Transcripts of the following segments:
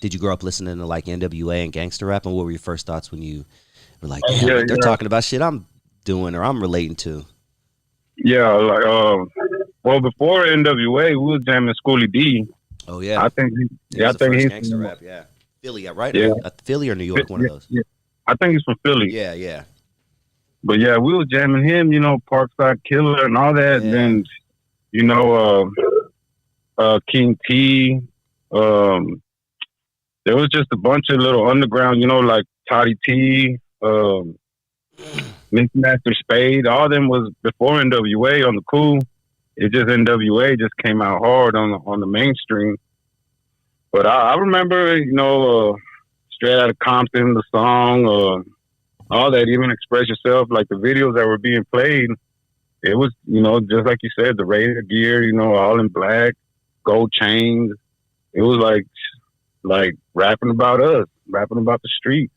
Did you grow up listening to like NWA and gangster rap? And what were your first thoughts when you were like, damn, Yeah, they're yeah, talking about shit I'm doing or I'm relating to? yeah. Like, well, before NWA, we was jamming Schoolie D. Oh yeah, I think, he yeah, was I the think first he's, gangster rap. Yeah, Philly, yeah, right? yeah, Philly or New York, one of yeah, those. yeah. I think he's from Philly. Yeah, yeah, But yeah, we was jamming him, Parkside Killer and all that. yeah. Then, you know, King T. Um, there was just a bunch of little underground, like Toddy T, Mixmaster Spade. All of them was before NWA on the cool. It just NWA just came out hard on the mainstream. But I remember, Straight Outta Compton, the song, all that, even Express Yourself, like the videos that were being played. It was, just like you said, the Raider gear, all in black, gold chains. It was like rapping about us, rapping about the street.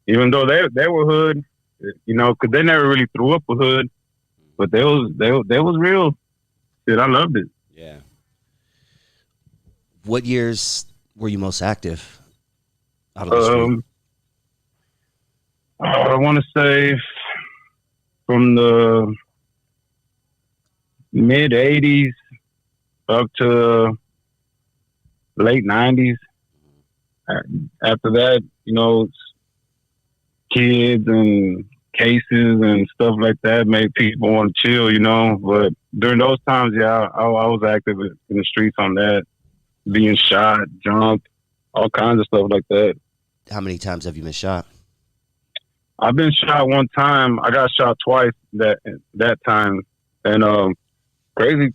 Even though they were hood, because they never really threw up a hood, but they was real. Shit, I loved it. Yeah. What years were you most active out on the street? Um, I want to say from the mid '80s up to late '90s. After that, kids and cases and stuff like that made people want to chill, But during those times, yeah, I was active in the streets on that, being shot, jumped, all kinds of stuff like that. How many times have you been shot? I've been shot one time. I got shot twice that time, and crazy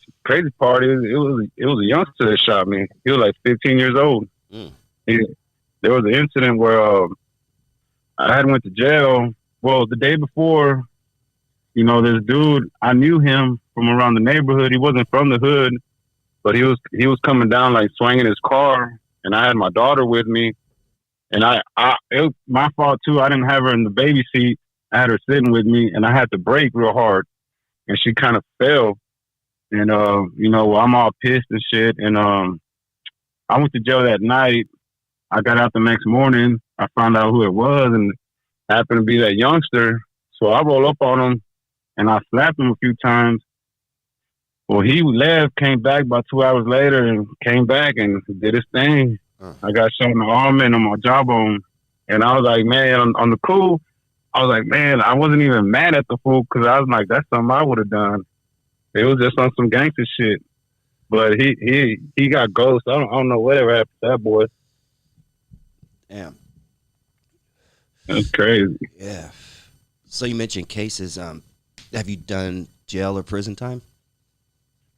part is it was a youngster that shot me. He was like 15 years old. Mm. There was an incident where I had went to jail. Well, the day before, this dude, I knew him from around the neighborhood. He wasn't from the hood, but he was coming down like swinging his car, and I had my daughter with me, and it was my fault too. I didn't have her in the baby seat. I had her sitting with me, and I had to brake real hard, and she kind of fell, and I'm all pissed and shit, and I went to jail that night. I got out the next morning. I found out who it was, and happened to be that youngster. So I roll up on him, and I slapped him a few times. Well, he left, came back about 2 hours later, and came back and did his thing. I got shot in the arm and on my jawbone, and I was like, man, on the cool, I was like, man, I wasn't even mad at the fool because I was like, that's something I would have done. It was just on some gangster shit. But he got ghost. I don't know whatever happened to that boy. Damn. That's crazy. Yeah. So you mentioned cases. Have you done jail or prison time?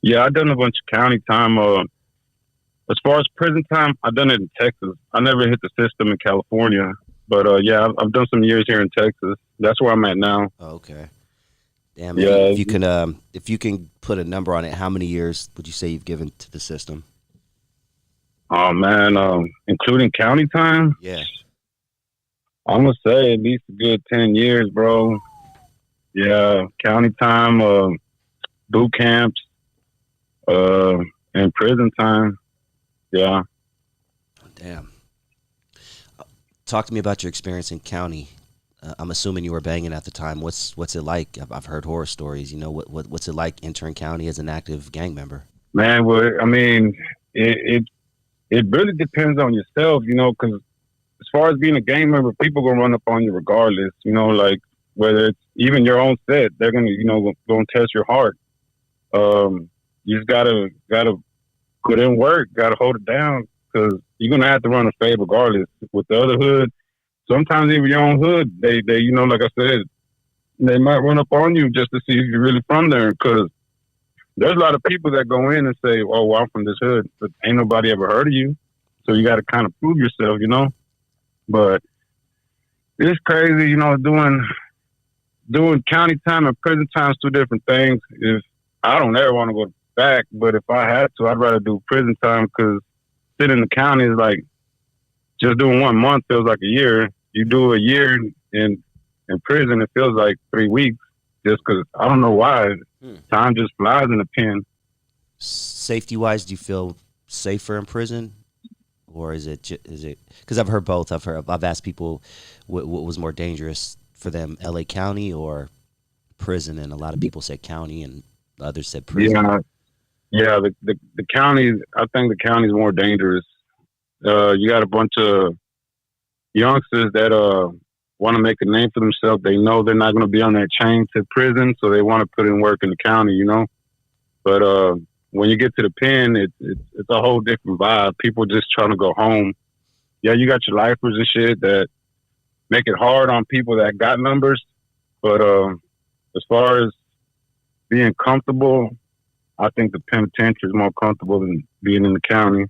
Yeah, I done a bunch of county time. As far as prison time, I done it in Texas. I never hit the system in California, but yeah, I've done some years here in Texas. That's where I'm at now. Oh, okay. Damn. Yeah. If you can put a number on it, how many years would you say you've given to the system? Oh man, including county time, Yeah. I'm gonna say at least a good 10 years, bro. Yeah, county time, boot camps, and prison time. Yeah. Damn. Talk to me about your experience in county. I'm assuming you were banging at the time. What's it like? I've heard horror stories. What's it like entering county as an active gang member? Man, well, I mean, it really depends on yourself, because as far as being a gang member, people gonna run up on you regardless, like whether it's even your own set, they're gonna, go and test your heart. You just gotta put in work, gotta hold it down, because you're gonna have to run a fade regardless. With the other hood, sometimes even your own hood, they like I said, they might run up on you just to see if you're really from there, because there's a lot of people that go in and say, oh, well, I'm from this hood, but ain't nobody ever heard of you. So you got to kind of prove yourself, But it's crazy, doing county time and prison time is two different things. If I don't ever want to go back, but if I had to, I'd rather do prison time because sitting in the county is like just doing 1 month feels like a year. You do a year in prison, it feels like 3 weeks. Just because I don't know why time just flies in the pen. Safety wise, do you feel safer in prison or is it? Because I've heard both. I've asked people what was more dangerous for them, L.A. County or prison, and a lot of people said county, and others said prison. Yeah, yeah. The county. I think the county's more dangerous. You got a bunch of youngsters that want to make a name for themselves. They know they're not going to be on that chain to prison, so they want to put in work in the county. You know, but when you get to the pen, it's a whole different vibe. People just trying to go home. Yeah, you got your lifers and shit that make it hard on people that got numbers. But as far as being comfortable, I think the penitentiary is more comfortable than being in the county.